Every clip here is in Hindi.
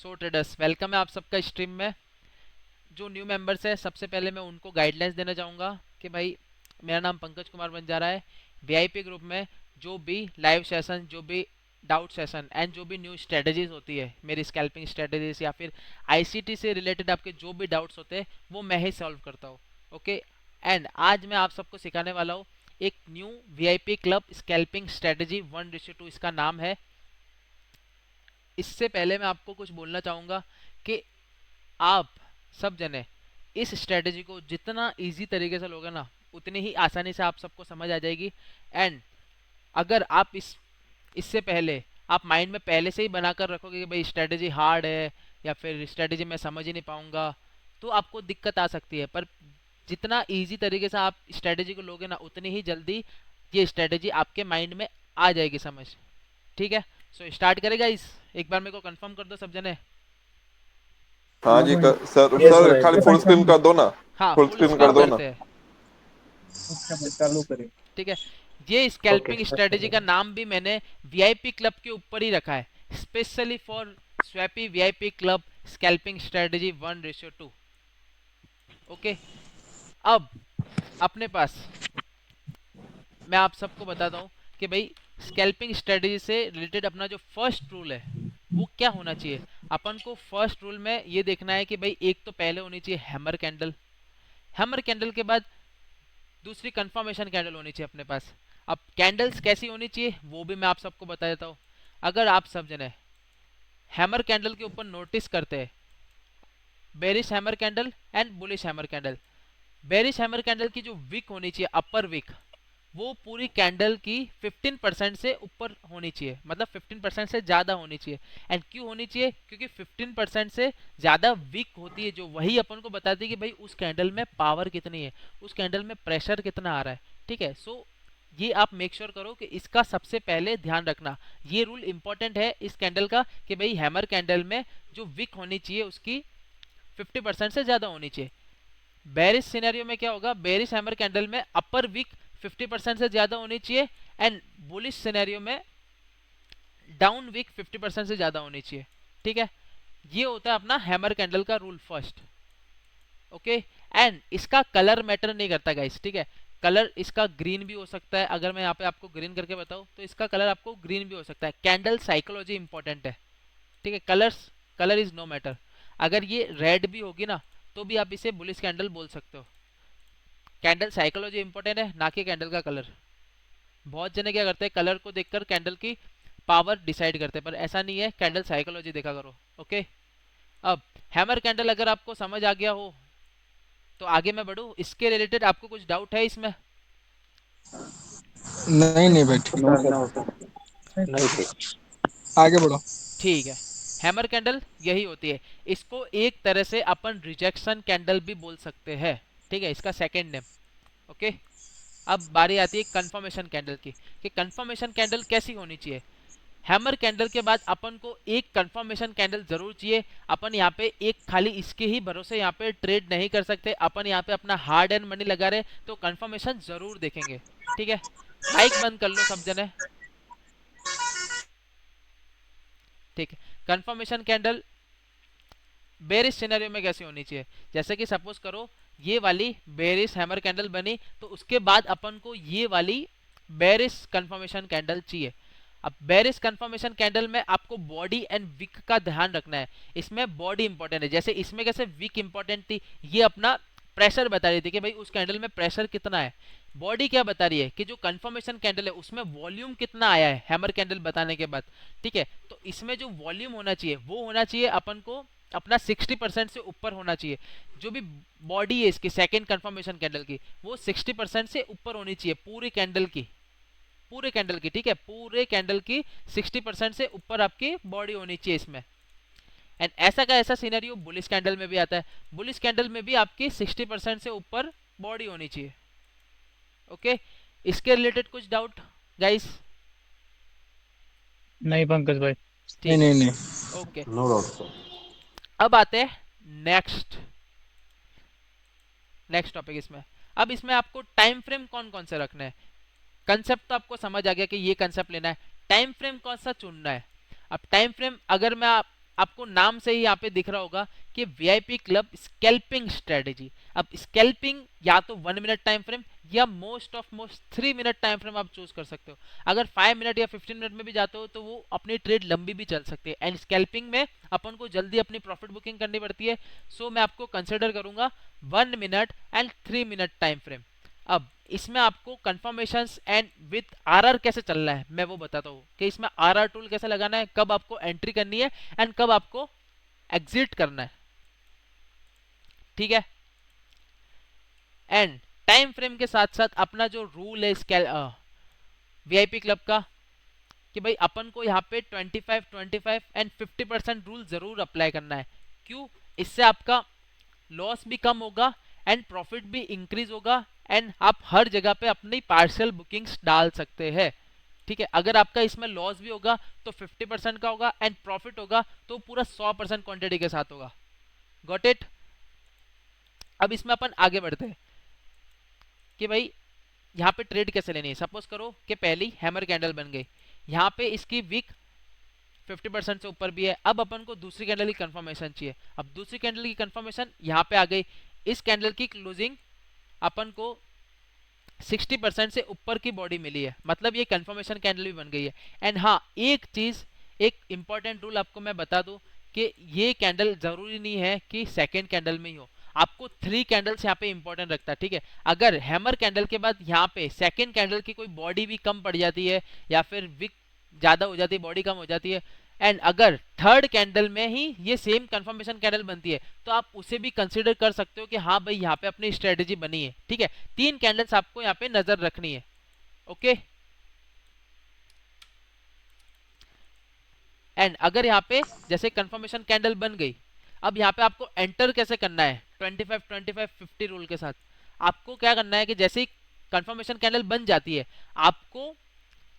सो ट्रेडर्स, वेलकम है आप सबका स्ट्रीम में। जो न्यू मेंबर्स है सबसे पहले मैं उनको गाइडलाइंस देना चाहूँगा कि भाई मेरा नाम पंकज कुमार बंजारा है। वीआईपी ग्रुप में जो भी लाइव सेशन, जो भी डाउट सेशन एंड जो भी न्यू स्ट्रेटजीज होती है, मेरी स्कैल्पिंग स्ट्रेटजीज या फिर आईसीटी से रिलेटेड आपके जो भी डाउट्स होते हैं वो मैं ही सॉल्व करता हूँ। ओके। एंड आज मैं आप सबको सिखाने वाला हूँ एक new VIP club scalping strategy 1:2 इसका नाम है। इससे पहले मैं आपको कुछ बोलना चाहूँगा कि आप सब जने इस स्ट्रेटजी को जितना इजी तरीके से लोगे ना, उतनी ही आसानी से आप सबको समझ आ जाएगी। एंड अगर आप इससे पहले आप माइंड में पहले से ही बनाकर रखोगे कि भाई स्ट्रेटजी हार्ड है या फिर स्ट्रेटजी मैं समझ ही नहीं पाऊंगा, तो आपको दिक्कत आ सकती है। पर जितना इजी तरीके से आप स्ट्रेटजी को लोगे ना, उतनी ही जल्दी ये स्ट्रेटजी आपके माइंड में आ जाएगी समझ। ठीक है, सो स्टार्ट करेगा इस, एक बार मेरे को कंफर्म कर दो सब जने। हाँ जी सर यस सर भाई। खाली फुल स्क्रीन कर दो ना। हाँ, फुल फुल स्क्रीन कर स्क्रीन दो ना। करते हैं। चालू करें। ठीक है, ये ओके स्कैल्पिंग स्ट्रेटजी का नाम भी मैंने वीआईपी क्लब के ऊपर ही रखा है, specially for swappy VIP club scalping strategy 1:2। Okay. अब अपने पास मैं आप सबको बताता हूँ कि भाई स्कैल्पिंग स्ट्रेटजी से रिलेटेड अपना जो फर्स्ट रूल है वो क्या होना चाहिए। अपन को फर्स्ट रूल में ये देखना है कि भाई एक तो पहले होनी चाहिए हैमर कैंडल। हैमर कैंडल के बाद दूसरी कंफर्मेशन कैंडल होनी चाहिए अपने पास। अब कैंडल्स कैसी होनी चाहिए वो भी मैं आप सबको बता देता हूँ। अगर आप सब जने हैमर कैंडल के ऊपर नोटिस करते हैं bearish hammer candle and bullish hammer candle, bearish hammer candle की जो विक होनी चाहिए अपर विक, वो पूरी कैंडल की 15% से ऊपर होनी चाहिए, मतलब 15% से ज़्यादा होनी चाहिए। एंड क्यों होनी चाहिए? क्योंकि 15% से ज़्यादा वीक होती है जो, वही अपन को बताती है कि भाई उस कैंडल में पावर कितनी है, उस कैंडल में प्रेशर कितना आ रहा है। ठीक है, सो ये आप मेक श्योर करो कि इसका सबसे पहले ध्यान रखना। ये रूल इंपॉर्टेंट है इस कैंडल का कि भाई हैमर कैंडल में जो विक होनी चाहिए उसकी 50% से ज़्यादा होनी चाहिए। बेरिश सिनेरियो में क्या होगा? बेरिश हैमर कैंडल में अपर विक 50% से ज्यादा होनी चाहिए एंड बुलिश सिनेरियो में डाउन विक 50% से ज्यादा होनी चाहिए। ठीक है, ये होता है अपना हैमर कैंडल का रूल फर्स्ट। ओके। एंड इसका कलर मैटर नहीं करता गाइस। ठीक है, कलर इसका ग्रीन भी हो सकता है। अगर मैं यहाँ पे आपको ग्रीन करके बताऊँ तो इसका कलर आपको ग्रीन भी हो सकता है। कैंडल साइकोलॉजी इंपॉर्टेंट है। ठीक है, कलर इज नो मैटर। अगर ये रेड भी होगी ना तो भी आप इसे बुलिश कैंडल बोल सकते हो। कैंडल साइकोलॉजी इंपॉर्टेंट है, ना कि कैंडल का कलर। बहुत जने क्या करते हैं, कलर को देखकर कैंडल की पावर डिसाइड करते हैं, पर ऐसा नहीं है। कैंडल साइकोलॉजी देखा करो। ओके। अब हैमर कैंडल अगर आपको समझ आ गया हो तो आगे मैं बढ़ूँ, इसके रिलेटेड आपको कुछ डाउट है इसमें? नहीं नहीं भाई, ठीक नो है, सर, नहीं ठीक। आगे बढ़ो। ठीक है, हैमर कैंडल यही होती है। इसको एक तरह से अपन रिजेक्शन कैंडल भी बोल सकते हैं। ठीक है, इसका सेकेंड नेम। ओके। अब बारी आती है कंफर्मेशन कैंडल की, कि कंफर्मेशन कैंडल कैसी होनी चाहिए। हैमर कैंडल के बाद अपन को एक कंफर्मेशन कैंडल जरूर चाहिए। अपन यहाँ पे एक खाली इसके ही भरोसे यहाँ पे ट्रेड नहीं कर सकते। अपन यहाँ पे अपना हार्ड एंड मनी लगा रहे तो कंफर्मेशन जरूर देखेंगे। ठीक है, माइक बंद कर लो सब जने। ठीक है, कंफर्मेशन कैंडल बेरिश सिनेरियो में कैसी होनी चाहिए? जैसे कि सपोज करो ये वाली बेरिश हैमर कैंडल बनी तो उसके बाद अपन को ये वाली बेरिश कंफर्मेशन कैंडल चाहिए। अब बेरिश कंफर्मेशन कैंडल में आपको बॉडी एंड विक का ध्यान रखना है। इसमें बॉडी इंपॉर्टेंट है, जैसे इसमें कैसे विक इंपॉर्टेंट थी, ये अपना प्रेशर बता रही थी कि भाई उस कैंडल में प्रेशर कितना है। बॉडी क्या बता रही है कि जो कंफर्मेशन कैंडल है उसमें वॉल्यूम कितना आया है हैमर कैंडल बताने के बाद। ठीक है, तो इसमें जो वॉल्यूम होना चाहिए वो होना चाहिए अपन को अपना 60% से ऊपर होना चाहिए। जो भी बॉडी है इसकी सेकेंड कंफर्मेशन कैंडल की, वो 60% से ऊपर होनी चाहिए पूरी कैंडल की, पूरे कैंडल की। ठीक है, पूरे कैंडल की 60% से ऊपर आपकी बॉडी होनी चाहिए इसमें। एंड ऐसा का ऐसा सीनरियो बुलिश कैंडल में भी आता है। बुलिश कैंडल में भी आपकी 60% से ऊपर बॉडी होनी चाहिए। ओके, इसके रिलेटेड कुछ डाउट गाइस? नहीं पंकज भाई। नहीं ठीक है, नहीं नहीं। ओके। No doubt sir. अब आते हैं नेक्स्ट नेक्स्ट टॉपिक इसमें। अब इसमें आपको टाइम फ्रेम कौन कौन से रखने हैं। कंसेप्ट तो आपको समझ आ गया कि ये कंसेप्ट लेना है, टाइम फ्रेम कौन सा चुनना है। अब टाइम फ्रेम अगर मैं आपको नाम से ही यहाँ पे दिख रहा होगा कि वीआईपी क्लब स्कैल्पिंग स्ट्रेटेजी। अब स्कैल्पिंग या तो 1 मिनट टाइम फ्रेम या मोस्ट 3 मिनट टाइम फ्रेम आप चूज कर सकते हो। अगर 5 मिनट या 15 मिनट में भी जाते हो तो वो अपनी ट्रेड लंबी भी चल सकती है। एंड स्कैल्पिंग में अपन को जल्दी अपनी प्रॉफिट बुकिंग करनी पड़ती है। सो मैं आपको कंसिडर करूंगा 1 minute and 3 minute time frame. अब इसमें आपको कंफर्मेशंस एंड विथ आरआर कैसे चल रहा है मैं वो बताता हूँ कि इसमें आरआर टूल कैसे लगाना है, कब आपको एंट्री करनी है एंड कब आपको एग्जिट करना है। ठीक है। एंड टाइम फ्रेम के साथ साथ अपना जो रूल है वीआईपी क्लब का कि भाई अपन को यहाँ पे 25 25 एंड 50% रूल जरूर अप्लाई करना है। क्यों? इससे आपका लॉस भी कम होगा एंड प्रॉफिट भी इंक्रीज होगा एंड आप हर जगह पे अपनी पार्शियल बुकिंग्स डाल सकते हैं। ठीक है। अगर आपका इसमें लॉस भी होगा तो 50% का होगा एंड प्रॉफिट होगा तो पूरा 100% क्वांटिटी के साथ होगा। Got it? अब इसमें अपन आगे बढ़ते हैं कि भाई यहाँ पे ट्रेड कैसे लेनी है। सपोज करो कि पहली हैमर कैंडल बन गई, यहाँ पे इसकी वीक 50% से ऊपर भी है। अब अपन को दूसरी कैंडल की कंफर्मेशन चाहिए। अब दूसरी कैंडल की कंफर्मेशन यहाँ पे आ गई। इस कैंडल की क्लोजिंग अपन को 60% से ऊपर की बॉडी मिली है, मतलब ये कंफर्मेशन कैंडल भी बन गई है। एंड हाँ, एक चीज, एक इंपॉर्टेंट रूल आपको मैं बता दूं कि ये कैंडल जरूरी नहीं है कि सेकेंड कैंडल में ही हो, आपको 3 कैंडल्स यहाँ पे इंपॉर्टेंट रखता है। ठीक है। अगर हैमर कैंडल के बाद यहाँ पे सेकेंड कैंडल की कोई बॉडी भी कम पड़ जाती है या फिर विक ज्यादा हो जाती है, बॉडी कम हो जाती है, एंड अगर थर्ड कैंडल में ही ये सेम कंफर्मेशन कैंडल बनती है तो आप उसे भी कंसीडर कर सकते हो कि हाँ भाई यहाँ पे अपनी स्ट्रेटेजी बनी है। ठीक है। 3 कैंडल्स आपको यहाँ पे नजर रखनी है। ओके। एंड अगर यहाँ पे जैसे कंफर्मेशन कैंडल बन गई, अब यहाँ पे आपको एंटर कैसे करना है 25 25 50 रूल के साथ। आपको क्या करना है कि जैसे ही कंफर्मेशन कैंडल बन जाती है, आपको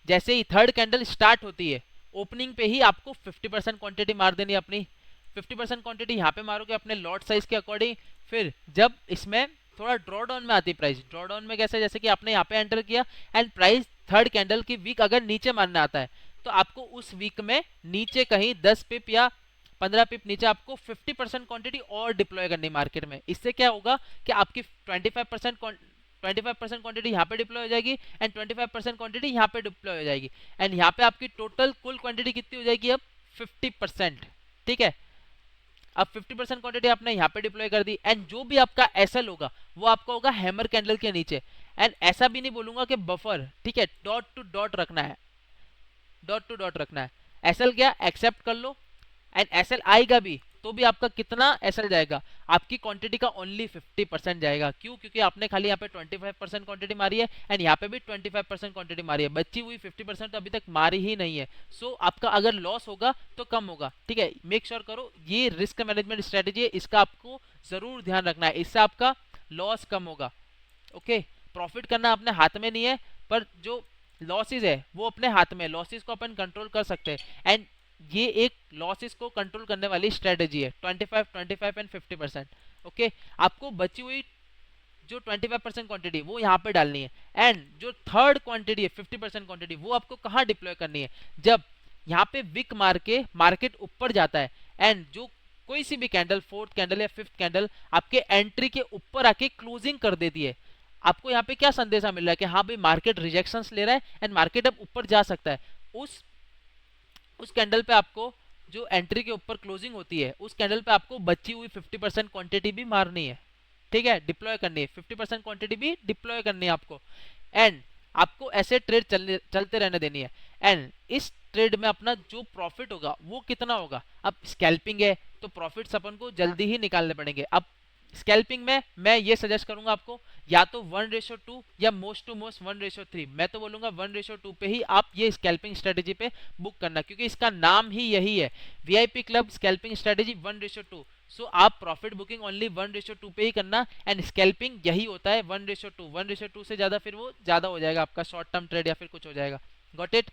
जैसे ही थर्ड कैंडल स्टार्ट होती है, ओपनिंग पे ही आपको 50% क्वांटिटी मार देनी है अपनी। 50% क्वांटिटी यहाँ पे मारोगे अपने लॉट साइज के अकॉर्डिंग। फिर जब इसमें थोड़ा ड्रॉ डाउन में आती है प्राइस, ड्रॉ डाउन में कैसे, जैसे कि आपने यहाँ पे एंटर किया एंड प्राइस थर्ड कैंडल की वीक अगर नीचे मारना आता है तो आपको उस वीक में नीचे कहीं 10 पिप या 15 पिप नीचे आपको 50% क्वांटिटी और डिप्लॉय करनी मार्केट में। इससे क्या होगा कि आपकी 25% क्वांटिटी यहाँ पे डिप्लॉय हो जाएगी एंड 25% क्वांटिटी यहाँ पे डिप्लॉय हो जाएगी एंड यहाँ पे आपकी टोटल कुल क्वांटिटी कितनी हो जाएगी अब 50%। ठीक है। अब 50% क्वांटिटी आपने यहाँ पे डिप्लॉय कर दी एंड जो भी आपका एसएल होगा वो आपका होगा हैमर कैंडल के नीचे। एंड ऐसा भी नहीं बोलूंगा कि बफर, ठीक है, डॉट टू डॉट रखना है, डॉट टू डॉट रखना है। एसएल क्या एक्सेप्ट कर लो एंड एसएल आएगा भी तो भी आपका कितना एसएल जाएगा, आपकी क्वांटिटी का ओनली 50% जाएगा। क्यों? क्योंकि आपने खाली यहाँ पे 25% क्वांटिटी मारी है एंड यहाँ पे भी 25% क्वांटिटी मारी है, बची हुई 50% तो अभी तक मारी ही नहीं है। सो आपका अगर लॉस होगा तो कम होगा। ठीक है। मेक श्योर करो ये रिस्क मैनेजमेंट स्ट्रेटेजी है, इसका आपको जरूर ध्यान रखना है, इससे आपका लॉस कम होगा। ओके। प्रॉफिट करना अपने हाथ में नहीं है, पर जो लॉसेज है वो अपने हाथ में, लॉसेज को अपन कंट्रोल कर सकते हैं एंड ये एक लॉसेस को कंट्रोल करने वाली स्ट्रेटेजी है 25 25 एंड 50%। ओके। आपको बची हुई जो 25% क्वांटिटी वो यहाँ पे डालनी है एंड जो थर्ड क्वांटिटी है 50% क्वांटिटी वो आपको कहाँ डिप्लॉय करनी है, जब यहाँ पे विक मार के मार्केट ऊपर जाता है एंड जो कोई सी भी कैंडल, फोर्थ कैंडल या फिफ्थ कैंडल आपके एंट्री के ऊपर आके क्लोजिंग कर देती है, आपको यहाँ पे क्या संदेशा मिल रहा है कि हाँ भाई मार्केट रिजेक्शंस ले रहा है एंड मार्केट अब ऊपर जा सकता है। उस कैंडल पे आपको जो एंट्री के ऊपर क्लोजिंग होती है उस कैंडल पे आपको बची हुई 50% क्वांटिटी भी मारनी है। ठीक है। डिप्लॉय करनी है, 50% क्वांटिटी भी डिप्लॉय करनी है आपको एंड आपको ऐसे ट्रेड चलते रहने देनी है। एंड इस ट्रेड में अपना जो प्रॉफिट होगा वो कितना होगा, अब स्कैल्पिंग है तो प्रॉफिट्स अपन को जल्दी ही निकालने पड़ेंगे। अब स्कैल्पिंग में मैं ये सजेस्ट करूंगा आपको या तो 1:2 या मोस्ट टू मोस्ट 1:3। मैं तो बोलूंगा 1:2 पे ही आप ये स्कैल्पिंग स्ट्रेटेजी पे बुक करना, क्योंकि इसका नाम ही यही है, वीआईपी क्लब स्कैल्पिंग स्ट्रेटेजी 1:2। सो आप प्रॉफिट बुकिंग ओनली 1:2 पे ही करना एंड स्कैल्पिंग यही होता है 1:2। 1:2 से ज्यादा फिर वो ज्यादा हो जाएगा आपका शॉर्ट टर्म ट्रेड या फिर कुछ हो जाएगा। Got it?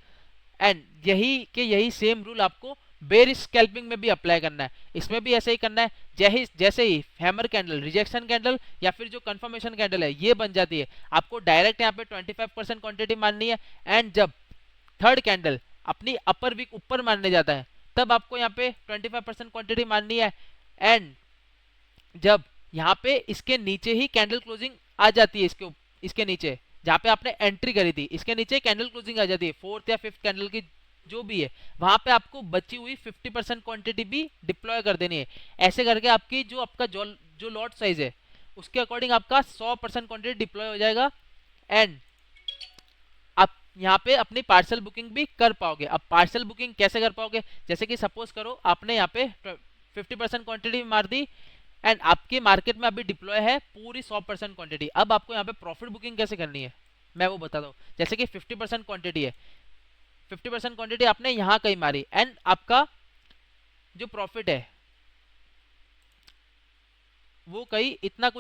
एंड यही सेम रूल आपको बेरिश स्कैल्पिंग में भी अप्लाई करना है, इसमें भी ऐसे ही करना है। जैसे ही हैमर कैंडल, रिजेक्शन कैंडल या फिर जो कंफर्मेशन कैंडल है ये बन जाती है, आपको डायरेक्ट यहाँ पे 25% क्वांटिटी मारनी है एंड जब थर्ड कैंडल अपनी अपर वीक ऊपर मारने जाता है तब आपको यहाँ पे 25% क्वांटिटी मारनी है। एंड जब यहाँ पे इसके नीचे ही कैंडल क्लोजिंग आ जाती है, इसके नीचे जहाँ पे आपने एंट्री करी थी, इसके नीचे कैंडल क्लोजिंग आ जाती है, फोर्थ या फिफ्थ कैंडल की जो भी है, वहां पे आपको बची हुई 50% क्वांटिटी भी डिप्लॉय कर देनी है। ऐसे करके आपकी जो आपका जो लॉट साइज है उसके अकॉर्डिंग आपका 100% क्वांटिटी डिप्लॉय हो जाएगा। एंड आप यहाँ पे अपनी पार्सल बुकिंग भी कर पाओगे। अब पार्सल बुकिंग कैसे कर पाओगे, जैसे कि सपोज करो आपने यहाँ पे 50% क्वांटिटी मार दी एंड आपके मार्केट में अभी डिप्लॉय है पूरी 100% क्वांटिटी। अब आपको यहाँ पे प्रॉफिट बुकिंग कैसे करनी है मैं वो बताता हूँ। जैसे कि 50% क्वांटिटी है, 50% क्वांटिटी आपने यहाँ कहीं मारी एंड आपका जो प्रॉफिट है वो कहीं इतना कुछ